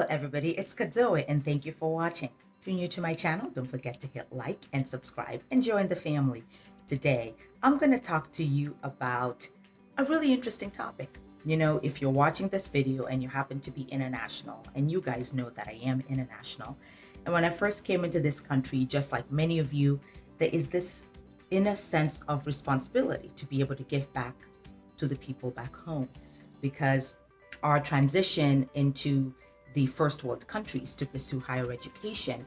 Hello everybody, it's Kadzowe and thank you for watching. If you're new to my channel, don't forget to hit like and subscribe and join the family. Today, I'm going to talk to you about a really interesting topic. You know, if you're watching this video and you happen to be international, and you guys know that I am international, and when I first came into this country, just like many of you, there is this inner sense of responsibility to be able to give back to the people back home, because our transition into the first world countries to pursue higher education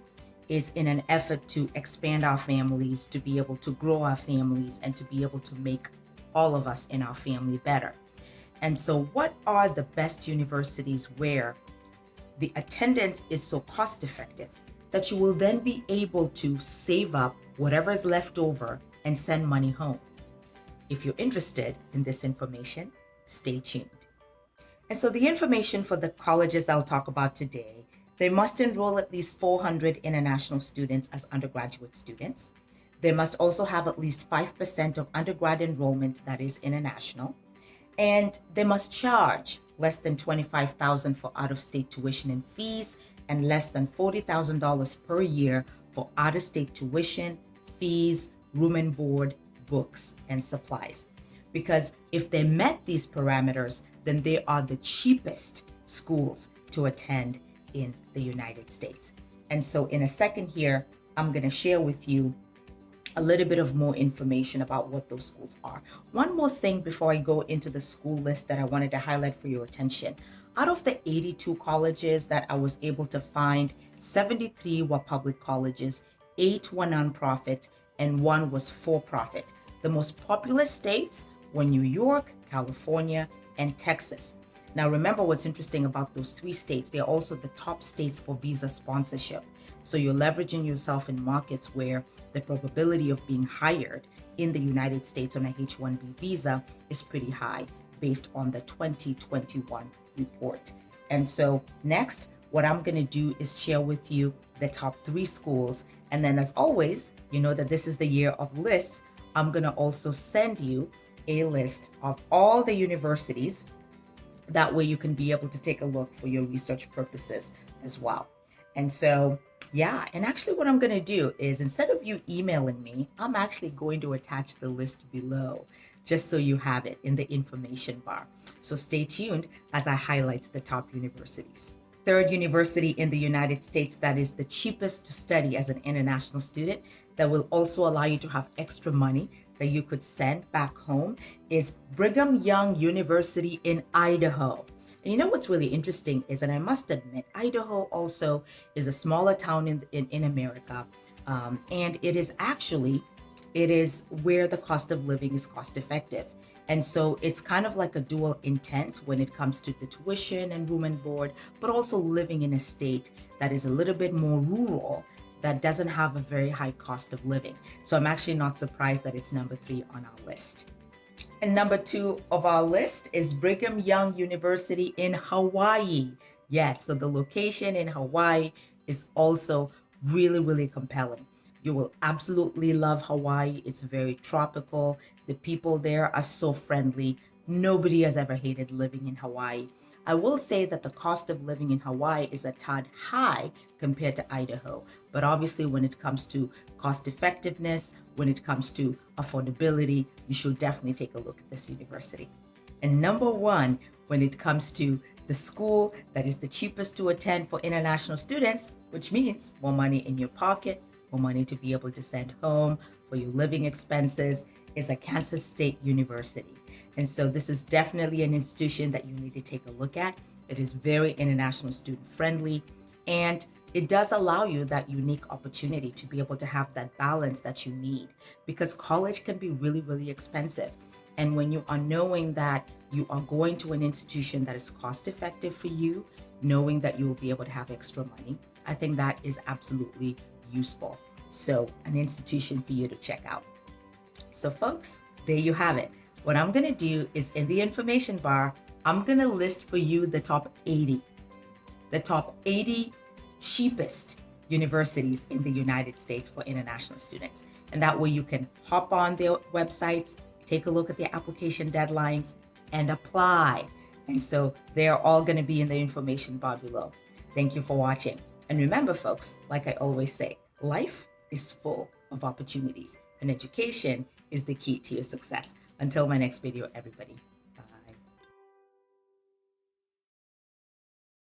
is in an effort to expand our families, to be able to grow our families, and to be able to make all of us in our family better. And so, what are the best universities where the attendance is so cost effective that you will then be able to save up whatever is left over and send money home? If you're interested in this information, stay tuned. And so the information for the colleges I'll talk about today, they must enroll at least 400 international students as undergraduate students. They must also have at least 5% of undergrad enrollment that is international. And they must charge less than $25,000 for out-of-state tuition and fees, and less than $40,000 per year for out-of-state tuition, fees, room and board, books, and supplies. Because if they met these parameters, then they are the cheapest schools to attend in the United States. And so in a second here, I'm going to share with you a little bit of more information about what those schools are. One more thing before I go into the school list that I wanted to highlight for your attention. Out of the 82 colleges that I was able to find, 73 were public colleges, 8 were nonprofit, and 1 was for-profit. The most populous states were New York, California, and Texas. Now remember what's interesting about those 3 states, they're also the top states for visa sponsorship. So you're leveraging yourself in markets where the probability of being hired in the United States on a H-1B visa is pretty high based on the 2021 report. And so next, what I'm going to do is share with you the top 3 schools. And then as always, you know that this is the year of lists. I'm going to also send you a list of all the universities. That way you can be able to take a look for your research purposes as well. And so, yeah, and actually what I'm going to do is, instead of you emailing me, I'm actually going to attach the list below, just so you have it in the information bar. So stay tuned as I highlight the top universities. Third university in the United States that is the cheapest to study as an international student, that will also allow you to have extra money that you could send back home, is Brigham Young University in Idaho. And you know what's really interesting is, and I must admit, Idaho also is a smaller town in America, and it is where the cost of living is cost effective. And so it's kind of like a dual intent when it comes to the tuition and room and board, but also living in a state that is a little bit more rural, that doesn't have a very high cost of living. So I'm actually not surprised that it's number 3 on our list. And number 2 of our list is Brigham Young University in Hawaii. Yes, so the location in Hawaii is also really, really compelling. You will absolutely love Hawaii. It's very tropical. The people there are so friendly. Nobody has ever hated living in Hawaii. I will say that the cost of living in Hawaii is a tad high compared to Idaho. But obviously, when it comes to cost effectiveness, when it comes to affordability, you should definitely take a look at this university. And number 1, when it comes to the school that is the cheapest to attend for international students, which means more money in your pocket, more money to be able to send home for your living expenses, is a Kansas State University. And so this is definitely an institution that you need to take a look at. It is very international student friendly, and it does allow you that unique opportunity to be able to have that balance that you need, because college can be really, really expensive. And when you are knowing that you are going to an institution that is cost effective for you, knowing that you will be able to have extra money, I think that is absolutely useful. So an institution for you to check out. So folks, there you have it. What I'm going to do is, in the information bar, I'm going to list for you the top 80 cheapest universities in the United States for international students. And that way you can hop on their websites, take a look at their application deadlines, and apply. And so they're all going to be in the information bar below. Thank you for watching. And remember, folks, like I always say, life is full of opportunities, and education is the key to your success. Until my next video, everybody.